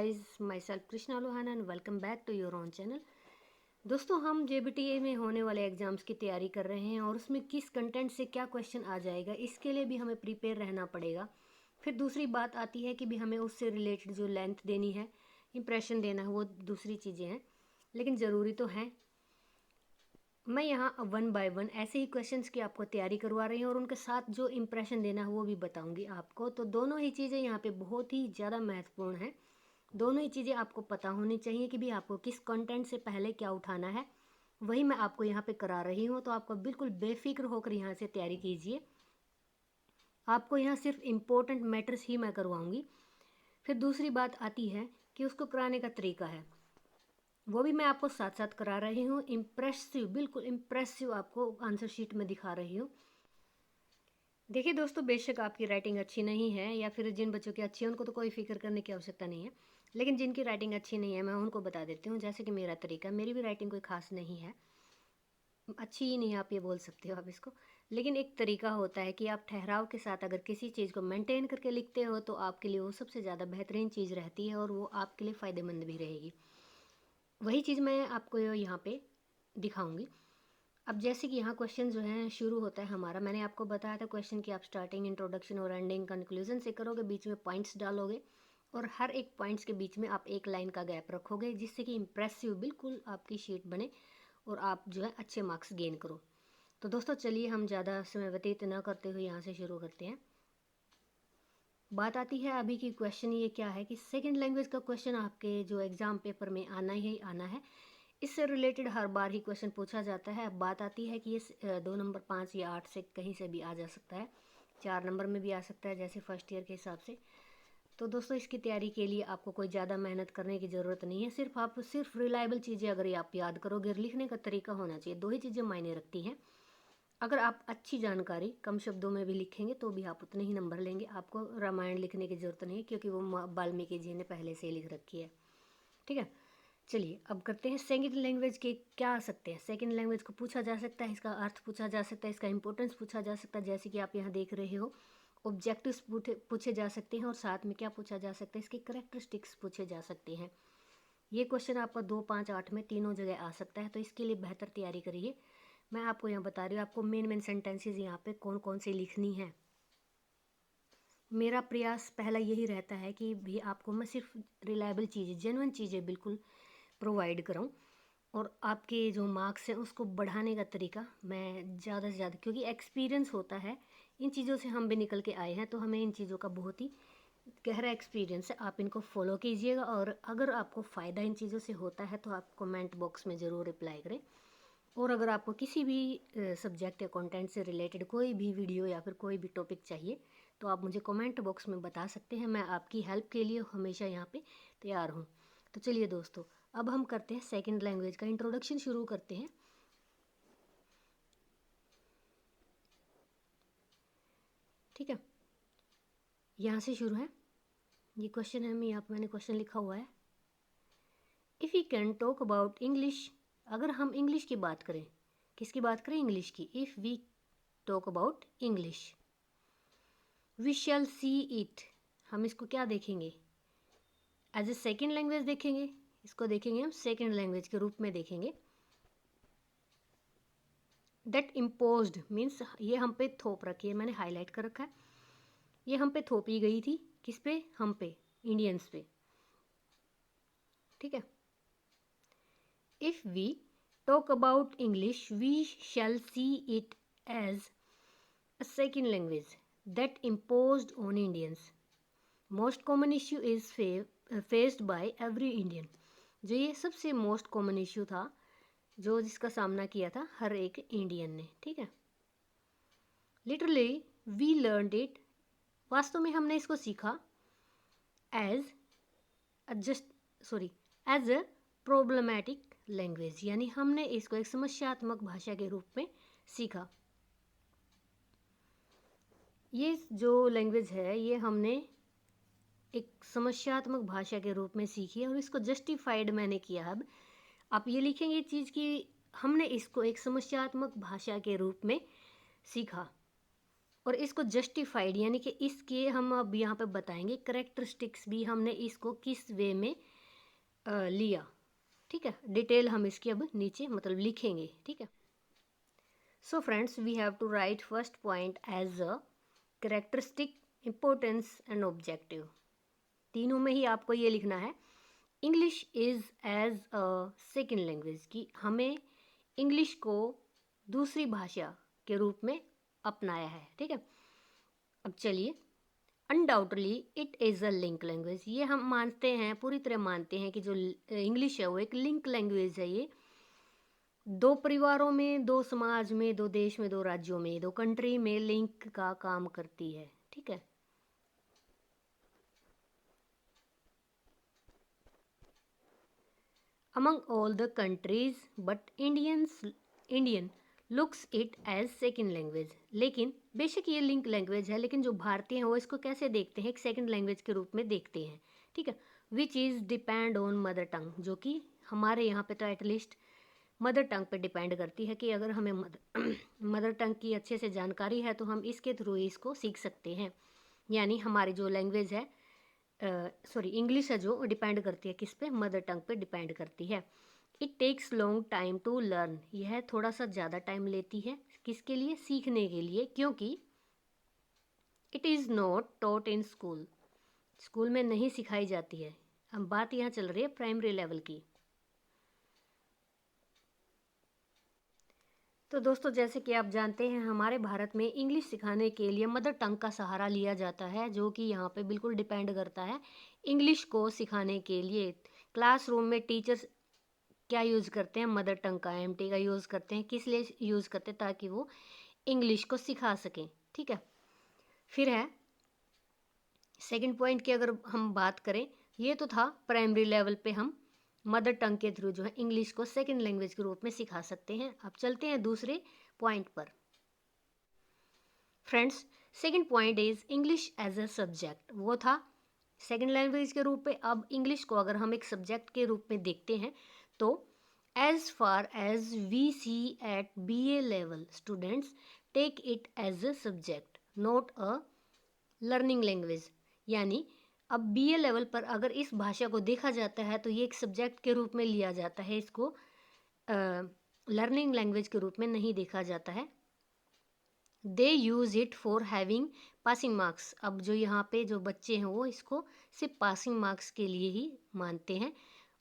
guys, myself Krishna Lohana and welcome back to your own channel। दोस्तों, हम JBTA में होने वाले एग्ज़ाम्स की तैयारी कर रहे हैं और उसमें किस कंटेंट से क्या क्वेश्चन आ जाएगा इसके लिए भी हमें प्रिपेयर रहना पड़ेगा। फिर दूसरी बात आती है कि भी हमें उससे रिलेटेड जो लेंथ देनी है, इम्प्रेशन देना है, वो दूसरी चीज़ें हैं, लेकिन ज़रूरी तो हैं। मैं यहाँ 1 बाय 1 ऐसे ही क्वेश्चंस की आपको तैयारी करवा रही हूँ और उनके साथ जो इम्प्रेशन देना है वो भी बताऊँगी आपको। तो दोनों ही चीज़ें यहाँ पे बहुत ही ज़्यादा महत्वपूर्ण हैं। दोनों ही चीज़ें आपको पता होनी चाहिए कि भी आपको किस कंटेंट से पहले क्या उठाना है, वही मैं आपको यहाँ पे करा रही हूँ। तो आपको बिल्कुल बेफिक्र होकर यहाँ से तैयारी कीजिए। आपको यहाँ सिर्फ इम्पोर्टेंट मैटर्स ही मैं करवाऊँगी। फिर दूसरी बात आती है कि उसको कराने का तरीका है, वो भी मैं आपको साथ साथ करा रही हूँ। इम्प्रेसिव, बिल्कुल इम्प्रेसिव आपको आंसर शीट में दिखा रही हूँ। देखिए दोस्तों, बेशक आपकी राइटिंग अच्छी नहीं है या फिर जिन बच्चों की अच्छी है उनको तो कोई फिक्र करने की आवश्यकता नहीं है, लेकिन जिनकी राइटिंग अच्छी नहीं है मैं उनको बता देती हूँ। जैसे कि मेरा तरीका, मेरी भी राइटिंग कोई खास नहीं है, अच्छी ही नहीं है, आप ये बोल सकते हो आप इसको। लेकिन एक तरीका होता है कि आप ठहराव के साथ अगर किसी चीज़ को मेंटेन करके लिखते हो तो आपके लिए वो सबसे ज़्यादा बेहतरीन चीज़ रहती है और वो आपके लिए फ़ायदेमंद भी रहेगी। वही चीज़ मैं आपको यहाँ पे दिखाऊंगी। अब जैसे कि यहाँ क्वेश्चन जो है शुरू होता है हमारा, मैंने आपको बताया था क्वेश्चन कि आप स्टार्टिंग, इंट्रोडक्शन और एंडिंग कंक्लूजन से करोगे, बीच में पॉइंट्स डालोगे और हर एक पॉइंट्स के बीच में आप एक लाइन का गैप रखोगे, जिससे कि इम्प्रेसिव बिल्कुल आपकी शीट बने और आप जो है अच्छे मार्क्स गेन करो। तो दोस्तों चलिए, हम ज़्यादा समय व्यतीत न करते हुए यहाँ से शुरू करते हैं। बात आती है अभी की क्वेश्चन ये क्या है कि सेकेंड लैंग्वेज का क्वेश्चन आपके जो एग्ज़ाम पेपर में आना ही आना है। इससे रिलेटेड हर बार ही क्वेश्चन पूछा जाता है। अब बात आती है कि ये 2 नंबर, 5 या 8 से कहीं से भी आ जा सकता है, 4 नंबर में भी आ सकता है, जैसे फर्स्ट ईयर के हिसाब से। तो दोस्तों, इसकी तैयारी के लिए आपको कोई ज़्यादा मेहनत करने की ज़रूरत नहीं है। सिर्फ रिलायबल चीज़ें अगर आप याद करोगे, लिखने का तरीका होना चाहिए, दो ही चीज़ें मायने रखती हैं। अगर आप अच्छी जानकारी कम शब्दों में भी लिखेंगे तो भी आप उतने ही नंबर लेंगे। आपको रामायण लिखने की ज़रूरत नहीं है, क्योंकि वो वाल्मीकि जी ने पहले से ही लिख रखी है। ठीक है, चलिए अब करते हैं सेकंड लैंग्वेज के क्या आ सकते हैं। सेकंड लैंग्वेज को पूछा जा सकता है, इसका अर्थ पूछा जा सकता है, इसका इंपॉर्टेंस पूछा जा सकता है, जैसे कि आप यहाँ देख रहे हो। ऑब्जेक्टिव्स पूछे जा सकते हैं और साथ में क्या पूछा जा सकता है, इसके करेक्टरिस्टिक्स पूछे जा सकते हैं। ये क्वेश्चन आपका 2, 5, 8 में तीनों जगह आ सकता है, तो इसके लिए बेहतर तैयारी करिए। मैं आपको यहाँ बता रही हूँ आपको मेन सेंटेंसेज यहाँ पे कौन कौन सी लिखनी है। मेरा प्रयास पहला यही रहता है कि भी आपको मैं सिर्फ रिलायबल चीज़ें, जेन्युइन चीज़ें बिल्कुल प्रोवाइड कराऊँ और आपके जो मार्क्स हैं उसको बढ़ाने का तरीका मैं ज़्यादा से ज़्यादा, क्योंकि एक्सपीरियंस होता है, इन चीज़ों से हम भी निकल के आए हैं, तो हमें इन चीज़ों का बहुत ही गहरा एक्सपीरियंस है। आप इनको फॉलो कीजिएगा और अगर आपको फ़ायदा इन चीज़ों से होता है तो आप कमेंट बॉक्स में ज़रूर रिप्लाई करें। और अगर आपको किसी भी सब्जेक्ट या कंटेंट से रिलेटेड कोई भी वीडियो या फिर कोई भी टॉपिक चाहिए तो आप मुझे कमेंट बॉक्स में बता सकते हैं। मैं आपकी हेल्प के लिए हमेशा यहाँ पे तैयार हूँ। तो चलिए दोस्तों, अब हम करते हैं सेकंड लैंग्वेज का इंट्रोडक्शन शुरू करते हैं। ठीक है, यहाँ से शुरू है। ये क्वेश्चन है, यहाँ पे मैंने क्वेश्चन लिखा हुआ है, if you can talk about English. अगर हम इंग्लिश की बात करें, किसकी बात करें, इंग्लिश की। If we talk about English, we shall see it. हम इसको क्या देखेंगे, एज ए सेकेंड लैंग्वेज देखेंगे। इसको देखेंगे हम सेकेंड लैंग्वेज के रूप में देखेंगे। दैट इम्पोज्ड मीन्स ये हम पे थोप रखी है, मैंने हाईलाइट कर रखा है, ये हम पे थोपी गई थी। किस पे, हम पे, इंडियंस पे। ठीक है, if we talk about English we shall see it as a second language that imposed on Indians. Most common issue is faced by every Indian. जो ये सबसे मोस्ट कॉमन इश्यू था, जो जिसका सामना किया था हर एक इंडियन ने। ठीक है, लिटरली वी लर्नड इट। वास्तव में हमने इसको सीखा as as a problematic language, यानी हमने इसको एक समस्यात्मक भाषा के रूप में सीखा। ये जो लैंग्वेज है ये हमने एक समस्यात्मक भाषा के रूप में सीखी है और इसको जस्टिफाइड मैंने किया। अब आप ये लिखेंगे चीज़ कि हमने इसको एक समस्यात्मक भाषा के रूप में सीखा। और इसको जस्टिफाइड यानी कि इसके हम अब यहाँ पे बताएंगे करेक्टरिस्टिक्स भी हमने इसको किस वे में लिया। ठीक है, डिटेल हम इसकी अब नीचे मतलब लिखेंगे। ठीक है, so friends we have to write first point as a characteristic, importance and objective. तीनों में ही आपको ये लिखना है। English is as a second language, की हमें इंग्लिश को दूसरी भाषा के रूप में अपनाया है। ठीक है, अब चलिए, undoubtedly it is a link language, ये हम मानते हैं, पूरी तरह मानते हैं कि जो इंग्लिश है वो एक लिंक लैंग्वेज है। ये दो परिवारों में, दो समाज में, दो देश में, दो राज्यों में, दो कंट्री में लिंक का काम करती है। ठीक है, among all the countries but Indian looks it as second language। लेकिन बेशक ये लिंक लैंग्वेज है, लेकिन जो भारतीय हैं वो इसको कैसे देखते हैं, एक सेकंड लैंग्वेज के रूप में देखते हैं। ठीक है, which is depend on mother tongue, जो कि हमारे यहाँ पे तो एटलीस्ट मदर टंग पे डिपेंड करती है कि अगर हमें मदर टंग की अच्छे से जानकारी है तो हम इसके थ्रू ही इसको सीख सकते हैं। यानी हमारी जो लैंग्वेज है, इंग्लिश है, जो डिपेंड करती है किस पे, मदर टंग पे डिपेंड करती है। It takes long time to learn, यह थोड़ा सा ज़्यादा टाइम लेती है, किसके लिए, सीखने के लिए, क्योंकि it is not taught in school, school में नहीं सिखाई जाती है। अब बात यहाँ चल रही है प्राइमरी लेवल की। तो दोस्तों, जैसे कि आप जानते हैं हमारे भारत में इंग्लिश सिखाने के लिए मदर टंग का सहारा लिया जाता है, जो कि यहाँ पे बिल्कुल डिपेंड करता है इंग्लिश को सिखाने के लिए। क्लासरूम में टीचर्स क्या यूज़ करते हैं, मदर टंग का, एमटी का यूज़ करते हैं। किस लिए यूज़ करते हैं, ताकि वो इंग्लिश को सिखा सकें। ठीक है, फिर है सेकंड पॉइंट की अगर हम बात करें, ये तो था प्राइमरी लेवल पे हम मदर टंग के थ्रू जो है इंग्लिश को सेकंड लैंग्वेज के रूप में सिखा सकते हैं। अब चलते हैं दूसरे पॉइंट पर। Friends, second point is English as a subject, वो था सेकंड लैंग्वेज के रूप में। अब इंग्लिश को अगर हम एक सब्जेक्ट के रूप में देखते हैं तो as far as we see at BA level, students take it as a subject not a learning language. यानी अब BA लेवल पर अगर इस भाषा को देखा जाता है तो ये एक सब्जेक्ट के रूप में लिया जाता है, इसको लर्निंग लैंग्वेज के रूप में नहीं देखा जाता है। They use it for having passing marks, अब जो यहाँ पे जो बच्चे हैं वो इसको सिर्फ पासिंग मार्क्स के लिए ही मानते हैं,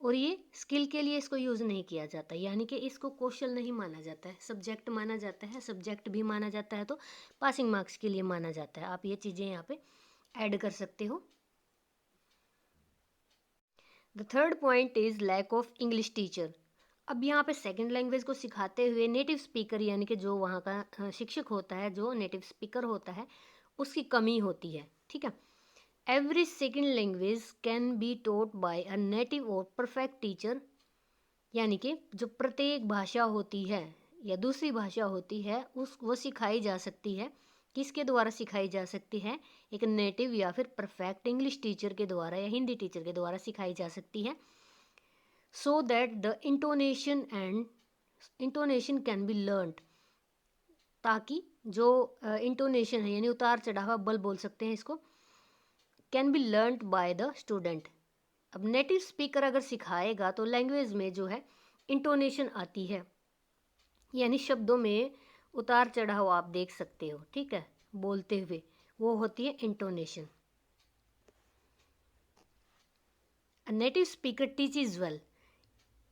और ये स्किल के लिए इसको यूज़ नहीं किया जाता, यानी कि इसको कौशल नहीं माना जाता है, सब्जेक्ट माना जाता है। सब्जेक्ट भी माना जाता है तो पासिंग मार्क्स के लिए माना जाता है। आप ये चीज़ें यहाँ पे ऐड कर सकते हो। The third point is lack of English teacher. अब यहाँ पे सेकंड लैंग्वेज को सिखाते हुए नेटिव स्पीकर, यानी कि जो वहाँ का शिक्षक होता है, जो नेटिव स्पीकर होता है, उसकी कमी होती है। ठीक है, every second language can be taught by a native और परफेक्ट टीचर, यानी कि जो प्रत्येक भाषा होती है या दूसरी भाषा होती है उस वो सिखाई जा सकती है। किसके द्वारा सिखाई जा सकती है, एक नेटिव या फिर परफेक्ट इंग्लिश टीचर के द्वारा या हिंदी टीचर के द्वारा सिखाई जा सकती है। So that the intonation can be learned, ताकि जो इंटोनेशन है यानी उतार चढ़ावा बल बोल सकते हैं इसको, can be learned by the student. अब नेटिव स्पीकर अगर सिखाएगा तो लैंग्वेज में जो है इंटोनेशन आती है, यानी शब्दों में उतार चढ़ाव आप देख सकते हो। ठीक है, बोलते हुए वो होती है intonation. Native speaker teaches well,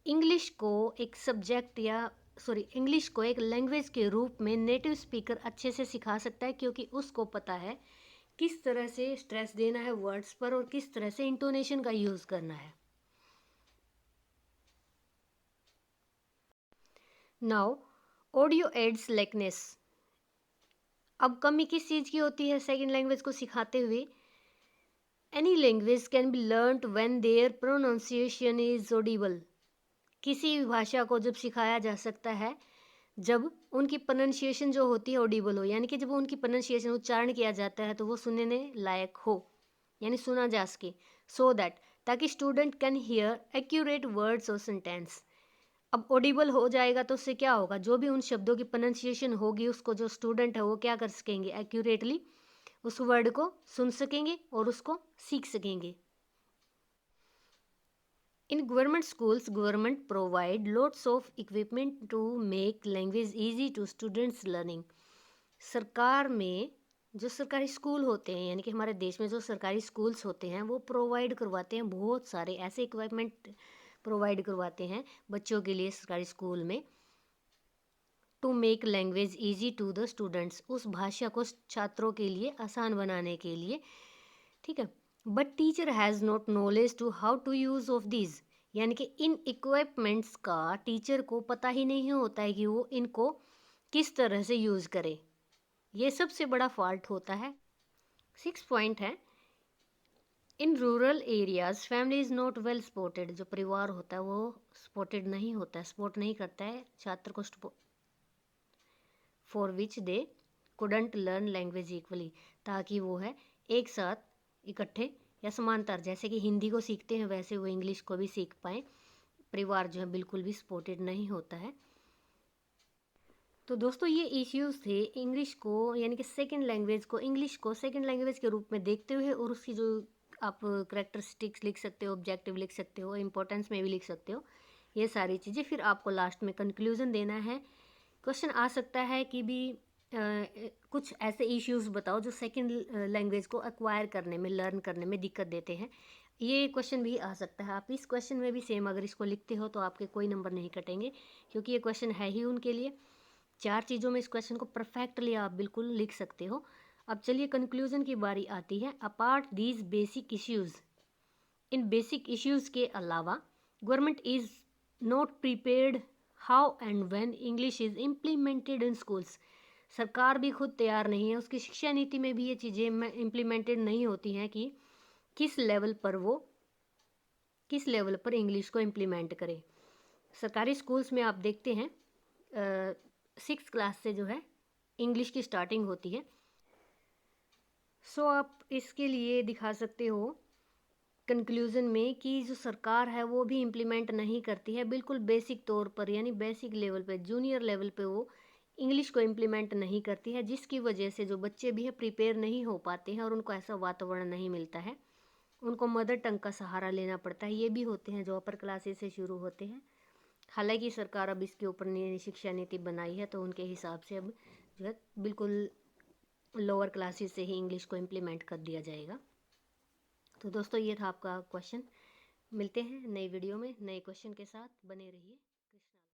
English को एक सब्जेक्ट या इंग्लिश को एक लैंग्वेज के रूप में नेटिव स्पीकर अच्छे से सिखा सकता है, क्योंकि उसको पता है किस तरह से स्ट्रेस देना है वर्ड्स पर और किस तरह से इंटोनेशन का यूज़ करना है। नाउ ऑडियो एड्स लाइकनेस, अब कमी किस चीज़ की होती है सेकेंड लैंग्वेज को सिखाते हुए, any language can be learned when their pronunciation is audible, किसी भी भाषा को जब सिखाया जा सकता है जब उनकी प्रोनाउंसिएशन जो होती है ऑडिबल हो, यानी कि जब उनकी प्रोनाउंसिएशन उच्चारण किया जाता है तो वो सुनने लायक हो, यानी सुना जा सके। सो दैट, ताकि student can hear accurate words और सेंटेंस, अब ऑडिबल हो जाएगा तो उससे क्या होगा, जो भी उन शब्दों की प्रोनाउंसिएशन होगी उसको जो स्टूडेंट है वो क्या कर सकेंगे, एक्यूरेटली उस वर्ड को सुन सकेंगे और उसको सीख सकेंगे। In government schools, government provide lots of equipment to make language easy to students learning. सरकार में जो सरकारी स्कूल होते हैं, यानी कि हमारे देश में जो सरकारी स्कूल्स होते हैं वो प्रोवाइड करवाते हैं बहुत सारे ऐसे इक्विपमेंट प्रोवाइड करवाते हैं बच्चों के लिए सरकारी स्कूल में, to make language easy to the students, उस भाषा को छात्रों के लिए आसान बनाने के लिए, ठीक है। But teacher has not knowledge to how to use of these, यानी कि इन इक्विपमेंट्स का टीचर को पता ही नहीं होता है कि वो इनको किस तरह से यूज़ करे। ये सबसे बड़ा फॉल्ट होता है। 6 पॉइंट है, in rural areas family is not well supported, जो परिवार होता है वो सपोर्टेड नहीं होता है, सपोर्ट नहीं करता है छात्र को, for which they couldn't learn language equally, ताकि वो है एक साथ इकट्ठे या समांतर, जैसे कि हिंदी को सीखते हैं वैसे वो इंग्लिश को भी सीख पाएँ। परिवार जो है बिल्कुल भी सपोर्टेड नहीं होता है। तो दोस्तों ये इश्यूज़ थे इंग्लिश को, यानी कि सेकंड लैंग्वेज को, इंग्लिश को सेकंड लैंग्वेज के रूप में देखते हुए, और उसकी जो आप करैक्टरिस्टिक्स लिख सकते हो, ऑब्जेक्टिव लिख सकते हो, इंपॉर्टेंस में भी लिख सकते हो, ये सारी चीज़ें। फिर आपको लास्ट में कंक्लूजन देना है। क्वेश्चन आ सकता है कि भी कुछ ऐसे इश्यूज़ बताओ जो सेकंड लैंग्वेज को एक्वायर करने में, लर्न करने में दिक्कत देते हैं। ये क्वेश्चन भी आ सकता है। आप इस क्वेश्चन में भी सेम अगर इसको लिखते हो तो आपके कोई नंबर नहीं कटेंगे, क्योंकि ये क्वेश्चन है ही उनके लिए। 4 चीज़ों में इस क्वेश्चन को परफेक्टली आप बिल्कुल लिख सकते हो। अब चलिए कंक्लूजन की बारी आती है। Apart these basic issues, in basic issues के अलावा government is not prepared how and when English is implemented in schools, सरकार भी खुद तैयार नहीं है, उसकी शिक्षा नीति में भी ये चीज़ें इम्प्लीमेंटेड नहीं होती हैं कि किस लेवल पर इंग्लिश को इम्प्लीमेंट करे। सरकारी स्कूल्स में आप देखते हैं 6th क्लास से जो है इंग्लिश की स्टार्टिंग होती है। सो आप इसके लिए दिखा सकते हो कंक्लूज़न में कि जो सरकार है वो भी इम्प्लीमेंट नहीं करती है, बिल्कुल बेसिक तौर पर, यानी बेसिक लेवल पे, जूनियर लेवल पे वो इंग्लिश को इम्प्लीमेंट नहीं करती है, जिसकी वजह से जो बच्चे भी है प्रिपेयर नहीं हो पाते हैं और उनको ऐसा वातावरण नहीं मिलता है। उनको मदर टंग का सहारा लेना पड़ता है। ये भी होते हैं जो अपर क्लासेस से शुरू होते हैं। हालांकि सरकार अब इसके ऊपर नई शिक्षा नीति बनाई है, तो उनके हिसाब से अब जो है बिल्कुल लोअर क्लासेस से ही इंग्लिश को इम्प्लीमेंट कर दिया जाएगा। तो दोस्तों ये था आपका क्वेश्चन। मिलते हैं नई वीडियो में नए क्वेश्चन के साथ, बने रहिए।